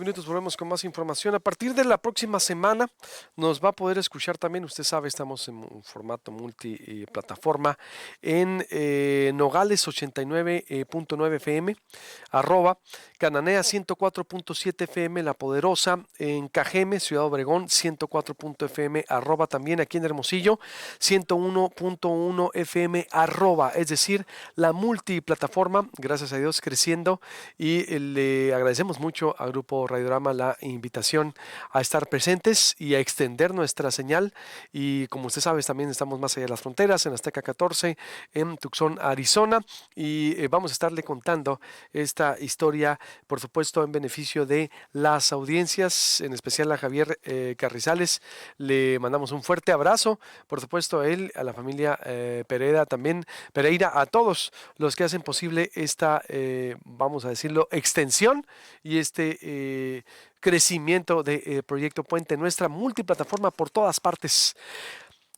minutos volvemos con más información. A partir de la próxima semana nos va a poder escuchar también, usted sabe, estamos en un formato multiplataforma en Nogales 89.9 FM, arroba, Cananea 104.7 FM, La Poderosa, en Cajeme, Ciudad Obregón 104. FM, arroba, también aquí en Hermosillo 101.1 FM, arroba, es decir, la multiplataforma, gracias a Dios, creciendo, y le agradecemos mucho al Grupo Radiorama la invitación a estar presentes y a extender nuestra señal. Y como usted sabe, también estamos más allá de las fronteras, en Azteca 14, en Tucson, Arizona, y vamos a estarle contando esta historia, por supuesto, en beneficio de las audiencias, en especial a Javier Carrizales. Le mandamos un fuerte abrazo, por supuesto, a él, a la familia Pereira, a todos los que hacen posible esta, vamos a decirlo, extensión y crecimiento de Proyecto Puente, nuestra multiplataforma por todas partes.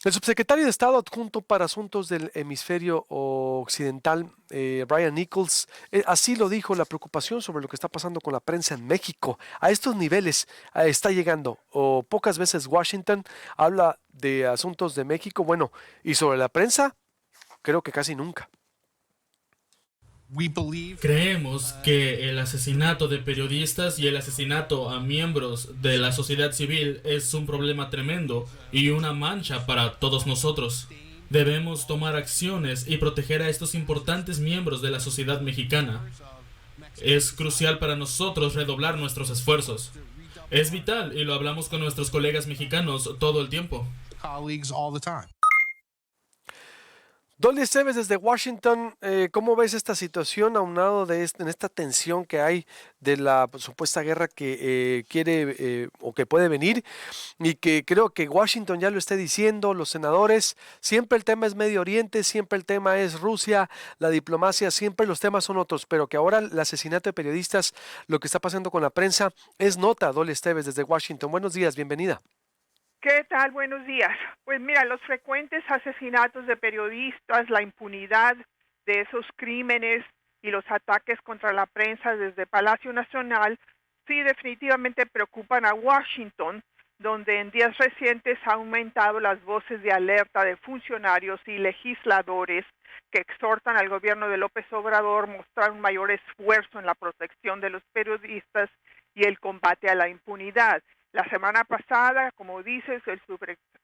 El subsecretario de Estado adjunto para Asuntos del Hemisferio Occidental, Brian Nichols, así lo dijo: la preocupación sobre lo que está pasando con la prensa en México a estos niveles está llegando. O pocas veces Washington habla de asuntos de México, bueno, y sobre la prensa, creo que casi nunca. Creemos que el asesinato de periodistas y el asesinato a miembros de la sociedad civil es un problema tremendo y una mancha para todos nosotros. Debemos tomar acciones y proteger a estos importantes miembros de la sociedad mexicana. Es crucial para nosotros redoblar nuestros esfuerzos. Es vital y lo hablamos con nuestros colegas mexicanos todo el tiempo. Dolly Esteves desde Washington, ¿cómo ves esta situación aunado en esta tensión que hay de la supuesta guerra que quiere o que puede venir, y que creo que Washington ya lo está diciendo, los senadores, siempre el tema es Medio Oriente, siempre el tema es Rusia, la diplomacia, siempre los temas son otros, pero que ahora el asesinato de periodistas, lo que está pasando con la prensa, es nota? Dolly Esteves desde Washington, buenos días, bienvenida. ¿Qué tal? Buenos días. Pues mira, los frecuentes asesinatos de periodistas, la impunidad de esos crímenes y los ataques contra la prensa desde Palacio Nacional, sí definitivamente preocupan a Washington, donde en días recientes ha aumentado las voces de alerta de funcionarios y legisladores que exhortan al gobierno de López Obrador a mostrar un mayor esfuerzo en la protección de los periodistas y el combate a la impunidad. La semana pasada, como dices, el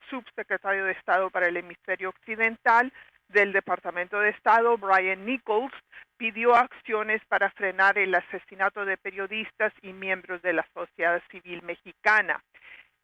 subsecretario de Estado para el Hemisferio Occidental del Departamento de Estado, Brian Nichols, pidió acciones para frenar el asesinato de periodistas y miembros de la sociedad civil mexicana.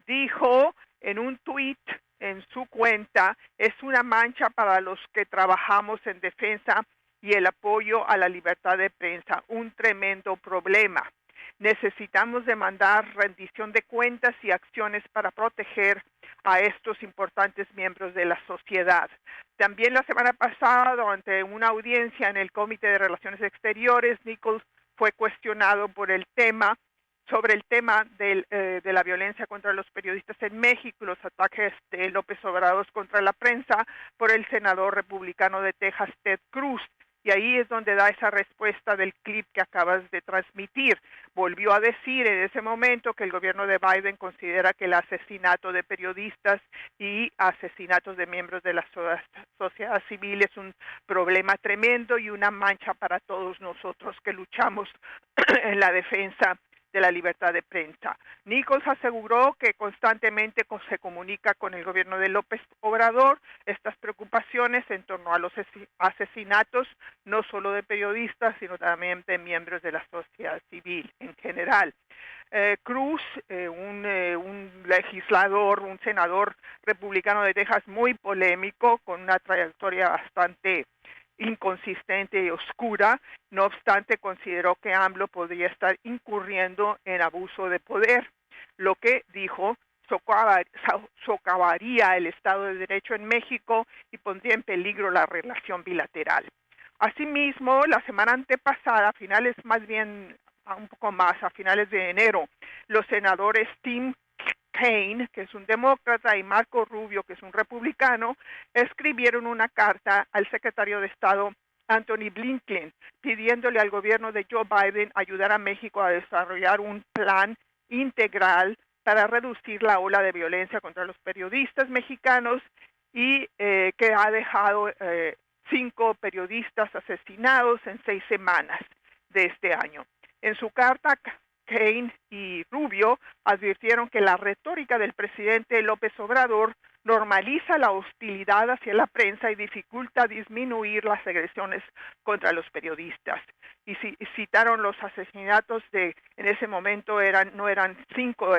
Dijo en un tuit en su cuenta: es una mancha para los que trabajamos en defensa y el apoyo a la libertad de prensa, un tremendo problema. Necesitamos demandar rendición de cuentas y acciones para proteger a estos importantes miembros de la sociedad. También la semana pasada, durante una audiencia en el Comité de Relaciones Exteriores, Nichols fue cuestionado sobre el tema de la violencia contra los periodistas en México y los ataques de López Obrador contra la prensa por el senador republicano de Texas, Ted Cruz. Y ahí es donde da esa respuesta del clip que acabas de transmitir. Volvió a decir en ese momento que el gobierno de Biden considera que el asesinato de periodistas y asesinatos de miembros de la sociedad civil es un problema tremendo y una mancha para todos nosotros que luchamos en la defensa de la libertad de prensa. Nichols aseguró que constantemente se comunica con el gobierno de López Obrador estas preocupaciones en torno a los asesinatos, no solo de periodistas, sino también de miembros de la sociedad civil en general. Cruz, un legislador, un senador republicano de Texas muy polémico, con una trayectoria bastante inconsistente y oscura, no obstante consideró que AMLO podría estar incurriendo en abuso de poder, lo que dijo socavaría el Estado de Derecho en México y pondría en peligro la relación bilateral. Asimismo, la semana antepasada, a finales de enero, los senadores Tim Kaine, que es un demócrata, y Marco Rubio, que es un republicano, escribieron una carta al secretario de Estado Antony Blinken, pidiéndole al gobierno de Joe Biden ayudar a México a desarrollar un plan integral para reducir la ola de violencia contra los periodistas mexicanos y que ha dejado 5 periodistas asesinados en 6 semanas de este año. En su carta, Kaine y Rubio advirtieron que la retórica del presidente López Obrador normaliza la hostilidad hacia la prensa y dificulta disminuir las agresiones contra los periodistas. Y citaron los asesinatos en ese momento no eran 5,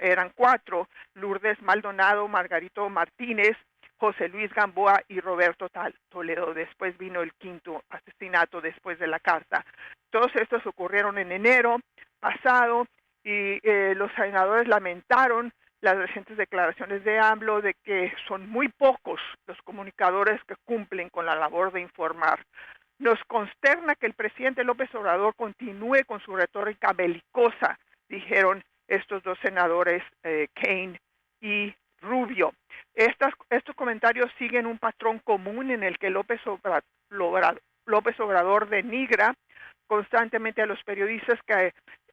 eran 4, Lourdes Maldonado, Margarito Martínez, José Luis Gamboa y Roberto Toledo. Después vino el 5º asesinato después de la carta. Todos estos ocurrieron en enero pasado y los senadores lamentaron las recientes declaraciones de AMLO de que son muy pocos los comunicadores que cumplen con la labor de informar. Nos consterna que el presidente López Obrador continúe con su retórica belicosa, dijeron estos 2 senadores, Kaine y Rubio. Estos comentarios siguen un patrón común en el que López Obrador denigra constantemente a los periodistas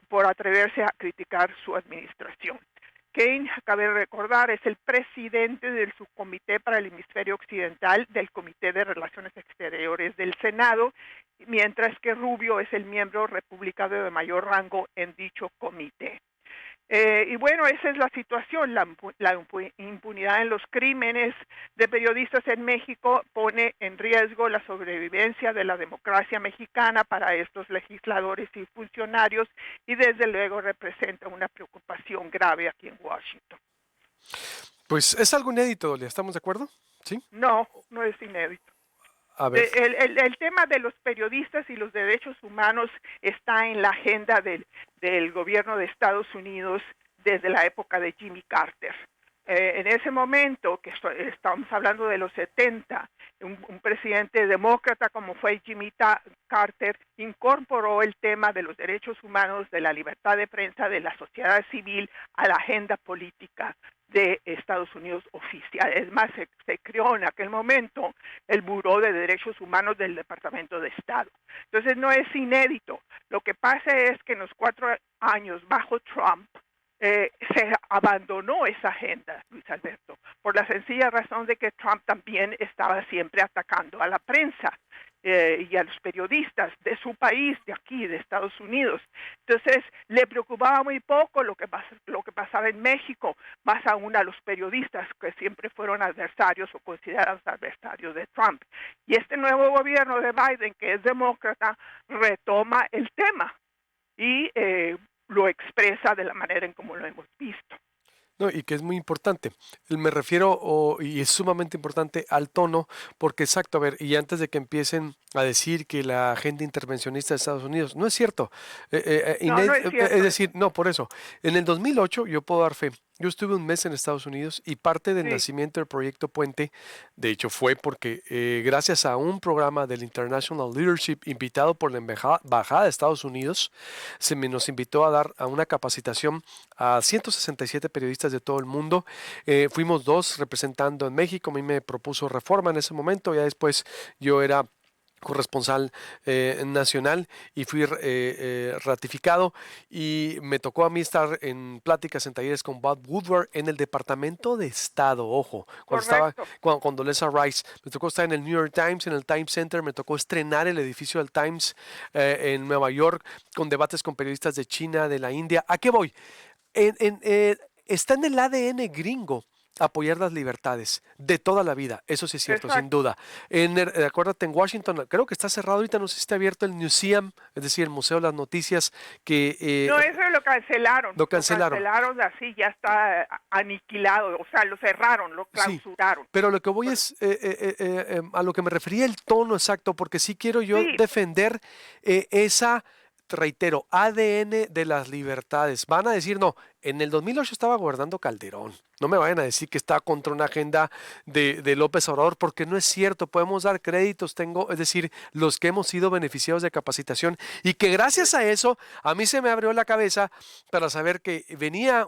por atreverse a criticar su administración. Kaine, cabe recordar, es el presidente del subcomité para el hemisferio occidental del Comité de Relaciones Exteriores del Senado, mientras que Rubio es el miembro republicano de mayor rango en dicho comité. Y bueno, esa es la situación. La impunidad en los crímenes de periodistas en México pone en riesgo la sobrevivencia de la democracia mexicana para estos legisladores y funcionarios y desde luego representa una preocupación grave aquí en Washington. Pues es algo inédito, Dolia, ¿estamos de acuerdo? ¿Sí? No, no es inédito. A ver. El tema de los periodistas y los derechos humanos está en la agenda del gobierno de Estados Unidos desde la época de Jimmy Carter. En ese momento, que estamos hablando de los 70, un presidente demócrata como fue Jimmy Carter incorporó el tema de los derechos humanos, de la libertad de prensa, de la sociedad civil a la agenda política de Estados Unidos oficial. Es más, se creó en aquel momento el Buró de Derechos Humanos del Departamento de Estado. Entonces no es inédito. Lo que pasa es que en los 4 años bajo Trump se abandonó esa agenda, Luis Alberto, por la sencilla razón de que Trump también estaba siempre atacando a la prensa y a los periodistas de su país, de aquí, de Estados Unidos. Entonces, le preocupaba muy poco lo que pasaba en México, más aún a los periodistas que siempre fueron adversarios o considerados adversarios de Trump. Y este nuevo gobierno de Biden, que es demócrata, retoma el tema y lo expresa de la manera en como lo hemos visto. No, y que es muy importante. Me refiero, y es sumamente importante, al tono, porque exacto, a ver, y antes de que empiecen a decir que la agenda intervencionista de Estados Unidos, no es cierto. No es cierto. Es decir, no, por eso. En el 2008, yo puedo dar fe, yo estuve un mes en Estados Unidos y parte del nacimiento del Proyecto Puente, de hecho, fue porque gracias a un programa del International Leadership invitado por la Embajada de Estados Unidos, nos invitó a dar a una capacitación a 167 periodistas de todo el mundo. Fuimos 2 representando en México. A mí me propuso Reforma en ese momento. Ya después yo era corresponsal nacional y fui ratificado y me tocó a mí estar en pláticas, en talleres con Bob Woodward en el Departamento de Estado, ojo, cuando Condoleezza Rice, me tocó estar en el New York Times, en el Times Center, me tocó estrenar el edificio del Times en Nueva York con debates con periodistas de China, de la India. ¿A qué voy? Está en el ADN gringo apoyar las libertades de toda la vida, eso sí es cierto, sin duda. Acuérdate, en Washington, creo que está cerrado ahorita, no sé si está abierto el Museum, es decir, el Museo de las Noticias, que... no, eso lo cancelaron. Lo cancelaron. Lo cancelaron así, ya está aniquilado, o sea, lo cerraron, lo clausuraron. Sí, pero lo que voy es, a lo que me refería el tono exacto, porque sí quiero yo defender esa... Reitero, ADN de las libertades. Van a decir, no, en el 2008 estaba gobernando Calderón. No me vayan a decir que está contra una agenda de López Obrador, porque no es cierto. Podemos dar créditos, es decir, los que hemos sido beneficiados de capacitación, y que gracias a eso a mí se me abrió la cabeza para saber que venía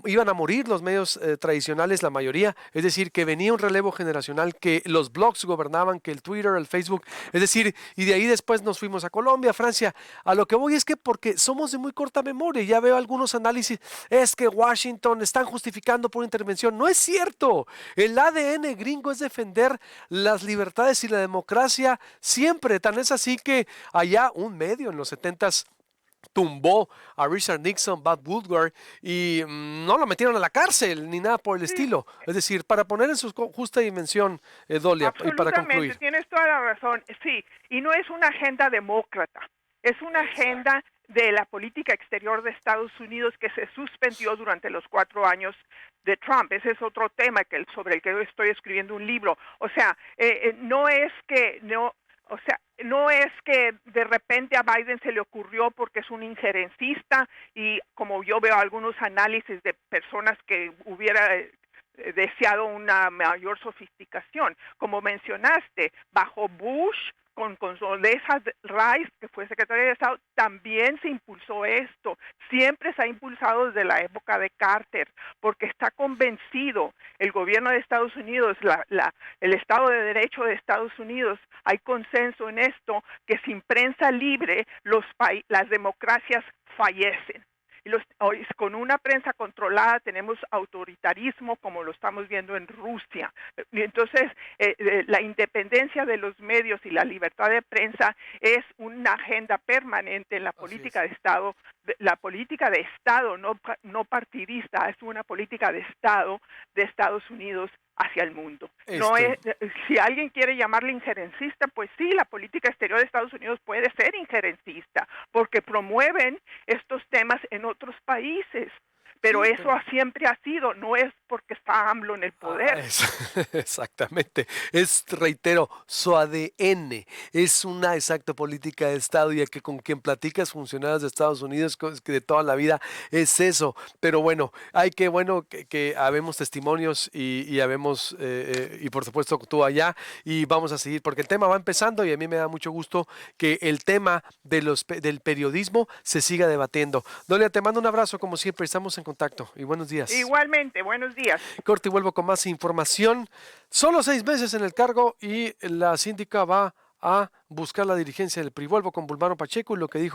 iban a morir los medios tradicionales, la mayoría, es decir, que venía un relevo generacional, que los blogs gobernaban, que el Twitter, el Facebook, es decir, y de ahí después nos fuimos a Colombia, Francia. A lo que voy es que porque somos de muy corta memoria, ya veo algunos análisis, es que Washington están justificando por intervención. No es cierto. El ADN gringo es defender las libertades y la democracia siempre. Tan es así que allá un medio en los 70s tumbó a Richard Nixon, Bob Woodward, y no lo metieron a la cárcel ni nada por el estilo. Es decir, para poner en su justa dimensión, Dolia, y para concluir. Tienes toda la razón. Sí, y no es una agenda demócrata, es una agenda de la política exterior de Estados Unidos que se suspendió durante los 4 años de Trump. Ese es otro tema sobre el que estoy escribiendo un libro. O sea, no es que de repente a Biden se le ocurrió porque es un injerencista, y como yo veo algunos análisis de personas que hubiera deseado una mayor sofisticación. Como mencionaste, bajo Bush, con Condoleezza Rice, que fue secretaria de Estado, también se impulsó esto. Siempre se ha impulsado desde la época de Carter, porque está convencido el gobierno de Estados Unidos, el Estado de Derecho de Estados Unidos, hay consenso en esto, que sin prensa libre las democracias fallecen. Con una prensa controlada tenemos autoritarismo, como lo estamos viendo en Rusia. Y entonces, la independencia de los medios y la libertad de prensa es una agenda permanente en la política de Estado. La política de Estado, no partidista, es una política de Estado de Estados Unidos hacia el mundo. No es, si alguien quiere llamarle injerencista, pues sí, la política exterior de Estados Unidos puede ser injerencista, porque promueven estos temas en otros países. Pero eso siempre ha sido, no es porque está AMLO en el poder. Exactamente, reitero, su ADN es una exacta política de Estado, y que con quien platicas funcionarios de Estados Unidos que de toda la vida es eso. Pero bueno, que habemos testimonios y habemos, y por supuesto tú allá, y vamos a seguir, porque el tema va empezando y a mí me da mucho gusto que el tema del periodismo se siga debatiendo. Dolia, te mando un abrazo como siempre, estamos en contacto y buenos días. Igualmente, buenos días. Corte y vuelvo con más información. Solo 6 meses en el cargo y la síndica va a buscar la dirigencia del PRI. Vuelvo con Bulmaro Pacheco y lo que dijo